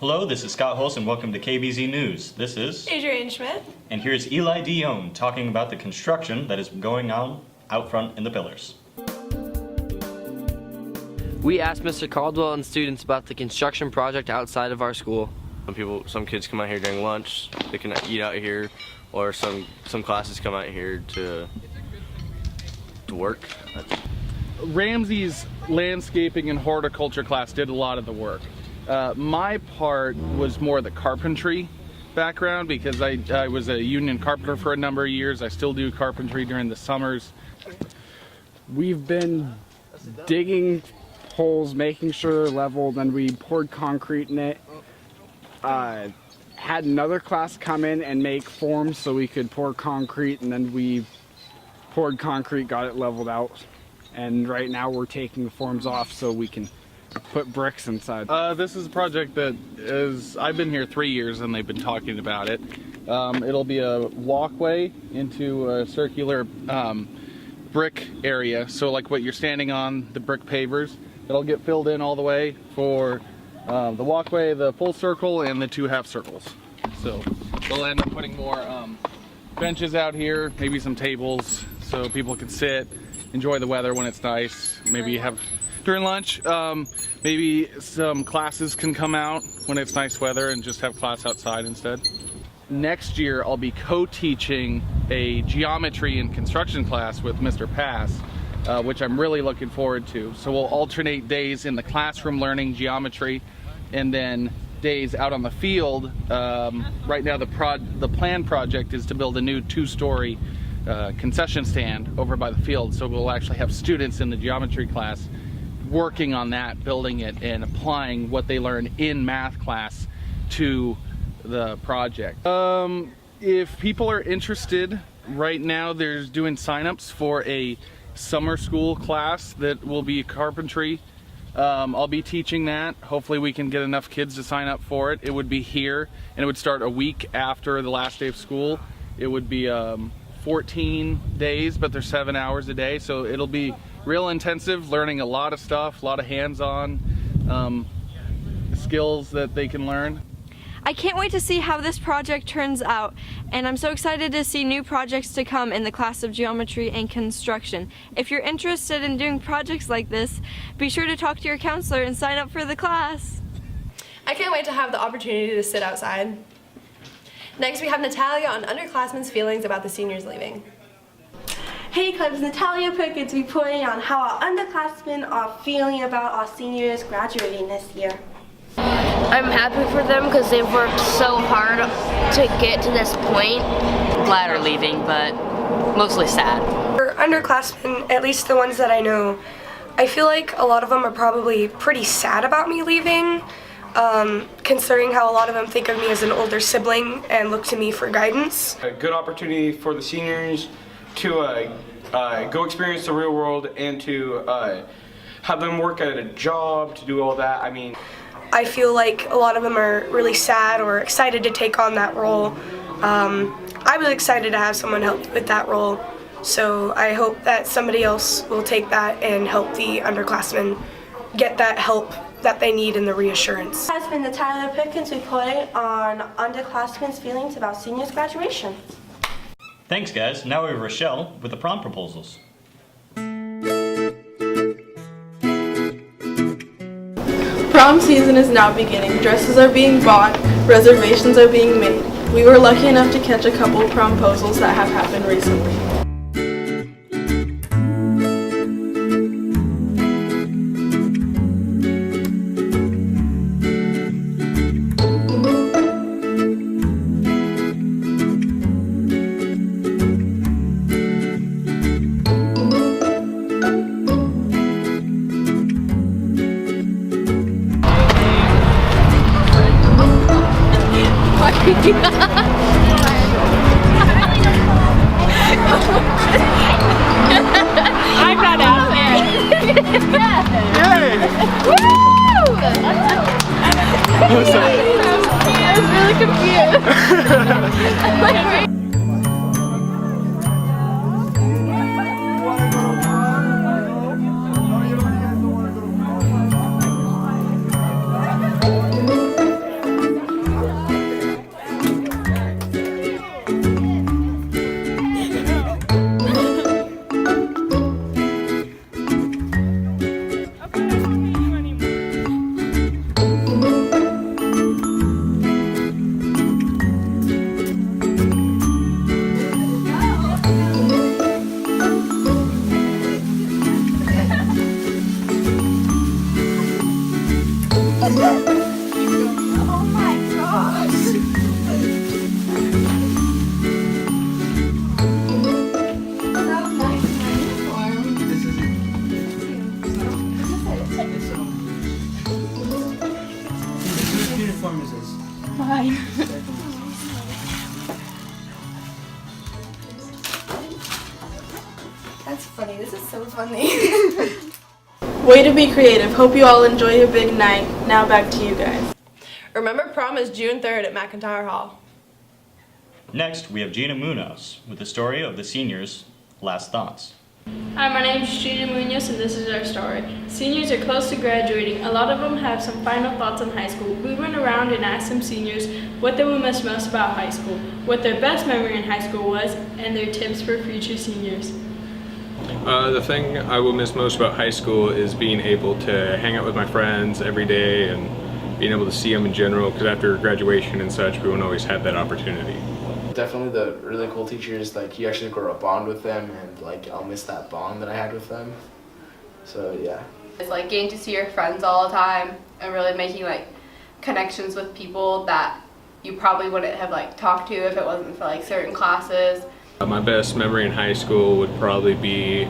Hello, this is Scott Hulse and welcome to KUBZ News. This is Adrian Schmidt. And here's Eli Dion talking about the construction that is going on out front in the pillars. We asked Mr. Caldwell and students about the construction project outside of our school. Some kids come out here during lunch, they can eat out here, or some classes come out here to work. Ramsey's landscaping and horticulture class did a lot of the work. My part was more the carpentry background because I was a union carpenter for a number of years. I still do carpentry during the summers. We've been digging holes, making sure they're level, then we poured concrete in it. Had another class come in and make forms so we could pour concrete, and then we poured concrete, got it leveled out. And right now we're taking the forms off so we can put bricks inside. This is a project that I've been here 3 years and they've been talking about it. It'll be a walkway into a circular brick area. So like what you're standing on, the brick pavers, it'll get filled in all the way for the walkway, the full circle, and the 2 half circles. So they'll end up putting more benches out here, maybe some tables so people can sit, enjoy the weather when it's nice, maybe have during lunch, maybe some classes can come out when it's nice weather and just have class outside instead. Next year I'll be co-teaching a geometry and construction class with Mr. Pass, which I'm really looking forward to. So we'll alternate days in the classroom learning geometry and then days out on the field. Right now the planned project is to build a new 2-story concession stand over by the field, so we'll actually have students in the geometry class working on that, building it, and applying what they learn in math class to the project. If people are interested, right now there's doing signups for a summer school class that will be carpentry. I'll be teaching that. Hopefully we can get enough kids to sign up for it. It would be here and it would start a week after the last day of school. It would be 14 days, but they're 7 hours a day, so it'll be real intensive, learning a lot of stuff, a lot of hands-on skills that they can learn. I can't wait to see how this project turns out, and I'm so excited to see new projects to come in the class of geometry and construction. If you're interested in doing projects like this, be sure to talk to your counselor and sign up for the class. I can't wait to have the opportunity to sit outside. Next we have Natalia on Underclassmen Feelings about the seniors leaving. Hey clubs, Natalia Perkins reporting on how our underclassmen are feeling about our seniors graduating this year. I'm happy for them because they've worked so hard to get to this point. Glad are leaving, but mostly sad. For underclassmen, at least the ones that I know, I feel like a lot of them are probably pretty sad about me leaving, considering how a lot of them think of me as an older sibling and look to me for guidance. A good opportunity for the seniors to go experience the real world and to have them work at a job, to do all that. I feel like a lot of them are really sad or excited to take on that role. I was excited to have someone help with that role, so I hope that somebody else will take that and help the underclassmen get that help that they need and the reassurance. Has been Natalia Perkins reporting on underclassmen's feelings about seniors graduation. Thanks guys, now we have Rochelle with the prom proposals. Prom season is now beginning. Dresses are being bought, reservations are being made. We were lucky enough to catch a couple promposals that have happened recently. That's funny. This is so funny. Way to be creative. Hope you all enjoy your big night. Now back to you guys. Remember, prom is June 3rd at McIntyre Hall. Next, we have Gina Munoz with the story of the seniors' last thoughts. Hi, my name is Gina Munoz and this is our story. Seniors are close to graduating. A lot of them have some final thoughts on high school. We went around and asked some seniors what they will miss most about high school, what their best memory in high school was, and their tips for future seniors. The thing I will miss most about high school is being able to hang out with my friends every day and being able to see them in general, because after graduation and such, we won't always have that opportunity. Definitely the really cool teachers, like you actually grow a bond with them, and like I'll miss that bond that I had with them. So yeah. It's like getting to see your friends all the time and really making like connections with people that you probably wouldn't have like talked to if it wasn't for like certain classes. My best memory in high school would probably be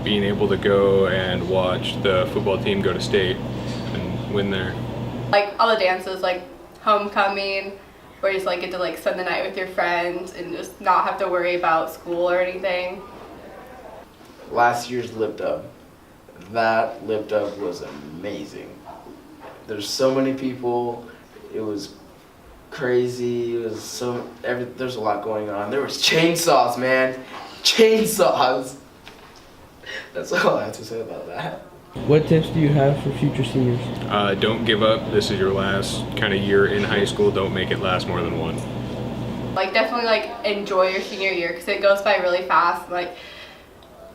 being able to go and watch the football team go to state and win there. Like all the dances, like homecoming, where you just like get to like spend the night with your friends and just not have to worry about school or anything. Last year's lip dub. That lip dub was amazing. There's so many people. It was crazy. It was there's a lot going on. There was chainsaws, man. Chainsaws. That's all I have to say about that. What tips do you have for future seniors? Don't give up. This is your last kind of year in high school. Don't make it last more than one. Like definitely like enjoy your senior year because it goes by really fast. Like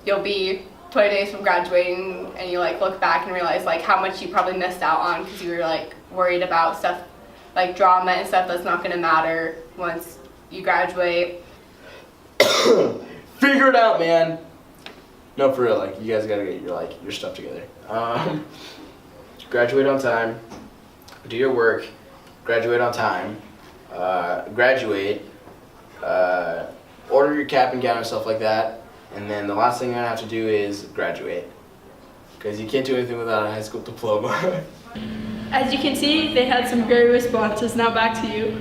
you'll be 20 days from graduating and you like look back and realize like how much you probably missed out on because you were like worried about stuff like drama and stuff that's not gonna matter once you graduate. Figure it out, man. No, for real, like you guys gotta get your stuff together. Graduate on time, do your work, graduate on time, graduate, order your cap and gown and stuff like that, and then the last thing you're gonna have to do is graduate. Because you can't do anything without a high school diploma. As you can see, they had some great responses. Now back to you.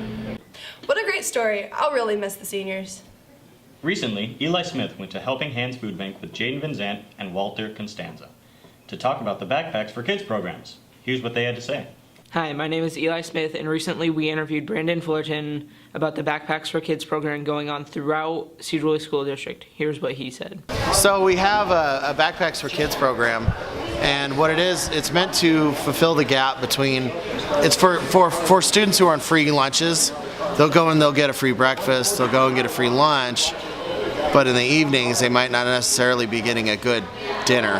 What a great story. I'll really miss the seniors. Recently, Eli Smith went to Helping Hands Food Bank with Jaden Van Zant and Walter Constanza to talk about the Backpacks for Kids programs. Here's what they had to say. Hi, my name is Eli Smith, and recently we interviewed Brandon Fullerton about the Backpacks for Kids program going on throughout Sedro-Woolley School District. Here's what he said. So we have a Backpacks for Kids program, and what it is, it's meant to fulfill the gap between, it's for students who are on free lunches. They'll go and they'll get a free breakfast, they'll go and get a free lunch, but in the evenings they might not necessarily be getting a good dinner.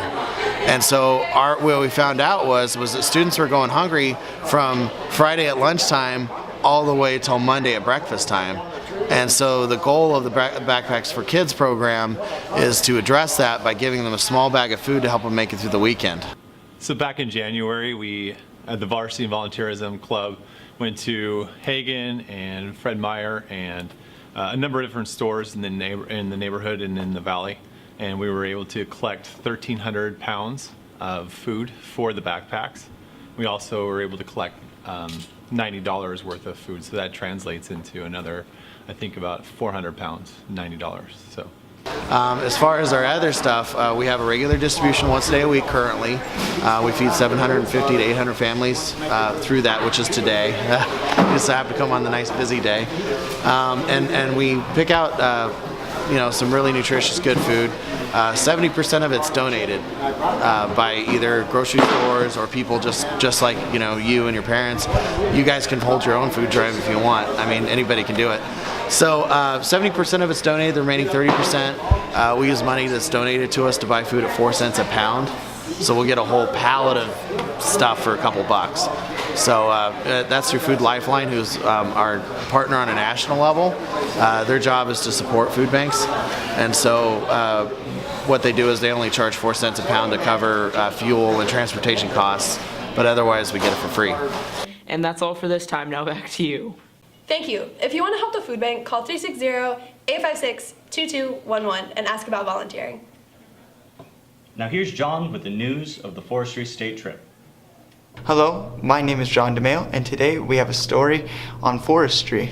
And so what we found out was that students were going hungry from Friday at lunchtime all the way till Monday at breakfast time. And so the goal of the Backpacks for Kids program is to address that by giving them a small bag of food to help them make it through the weekend. So back in January, we at the Varsity Volunteerism Club went to Hagen and Fred Meyer and a number of different stores in the neighborhood and in the valley. And we were able to collect 1,300 pounds of food for the backpacks. We also were able to collect $90 worth of food, so that translates into another, I think, about 400 pounds, $90. So. As far as our other stuff, we have a regular distribution once a day a week currently. We feed 750 to 800 families through that, which is today. We just have to come on the nice busy day. And we pick out some really nutritious, good food. 70% of it's donated by either grocery stores or people just like you and your parents. You guys can hold your own food drive if you want. I mean, anybody can do it. So 70% of it's donated. The remaining 30%, we use money that's donated to us to buy food at 4 cents a pound. So we'll get a whole pallet of stuff for a couple bucks. So that's through Food Lifeline, who's our partner on a national level. Their job is to support food banks. And so what they do is they only charge 4 cents a pound to cover fuel and transportation costs, but otherwise we get it for free. And that's all for this time. Now back to you. Thank you. If you want to help the food bank, call 360-856-2211 and ask about volunteering. Now here's John with the news of the Forestry State Trip. Hello, my name is John DeMayo, and today we have a story on forestry.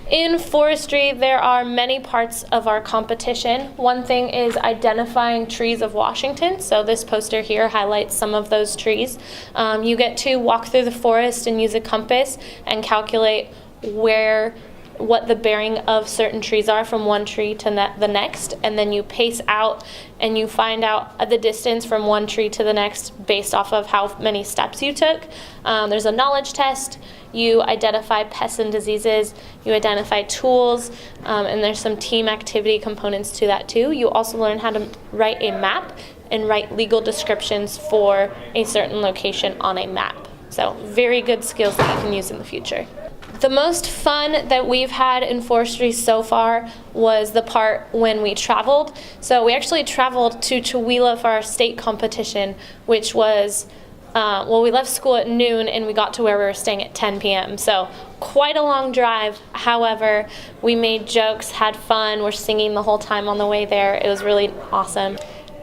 In forestry, there are many parts of our competition. One thing is identifying trees of Washington. So this poster here highlights some of those trees. You get to walk through the forest and use a compass and calculate what the bearing of certain trees are from one tree to the next, and then you pace out and you find out the distance from one tree to the next based off of how many steps you took. There's a knowledge test. You identify pests and diseases. You identify tools, and there's some team activity components to that too. You also learn how to write a map and write legal descriptions for a certain location on a map. So very good skills that you can use in the future. The most fun that we've had in forestry so far was the part when we traveled. So we actually traveled to Chihuahua for our state competition, which was, we left school at noon and we got to where we were staying at 10 p.m. So quite a long drive. However, we made jokes, had fun, we're singing the whole time on the way there. It was really awesome.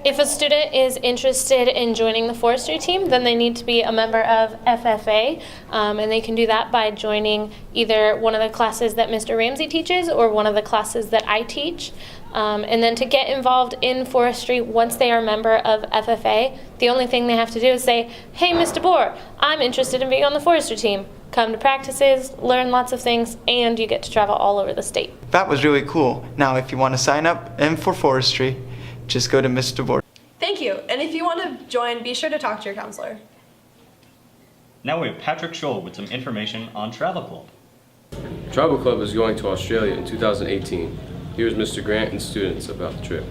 If a student is interested in joining the forestry team, then they need to be a member of FFA, and they can do that by joining either one of the classes that Mr. Ramsey teaches or one of the classes that I teach. And then to get involved in forestry, once they are a member of FFA, the only thing they have to do is say, "Hey, Ms. DeBoer, I'm interested in being on the forestry team." Come to practices, learn lots of things, and you get to travel all over the state. That was really cool. Now, if you want to sign up for forestry, just go to Ms. DeBoer. Thank you. And if you want to join, be sure to talk to your counselor. Now we have Patrick Scholl with some information on Travel Club. Travel Club is going to Australia in 2018. Here's Mr. Grant and students about the trip.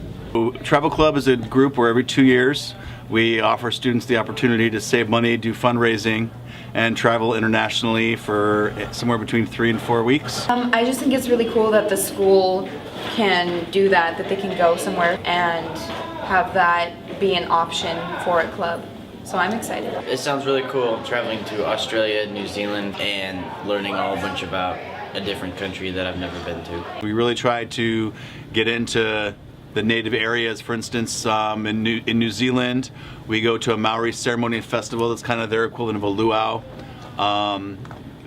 Travel Club is a group where every 2 years we offer students the opportunity to save money, do fundraising, and travel internationally for somewhere between 3 and 4 weeks. I just think it's really cool that the school can do that they can go somewhere and have that be an option for a club. So I'm excited. It sounds really cool, traveling to Australia, New Zealand, and learning a whole bunch about a different country that I've never been to. We really try to get into the native areas. For instance, in New Zealand, we go to a Maori ceremony and festival that's kind of their equivalent of a luau.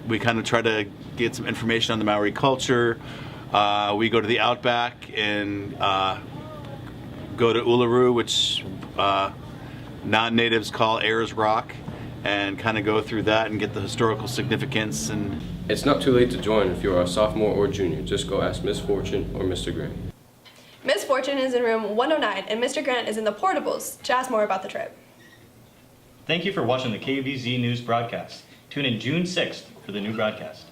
We kind of try to get some information on the Maori culture. We go to the outback and go to Uluru, which non-natives call Ayers Rock, and kind of go through that and get the historical significance. And it's not too late to join if you're a sophomore or junior. Just go ask Miss Fortune or Mr. Grant. Miss Fortune is in room 109 and Mr. Grant is in the portables to ask more about the trip. Thank you for watching the KUBZ News broadcast. Tune in June 6th for the new broadcast.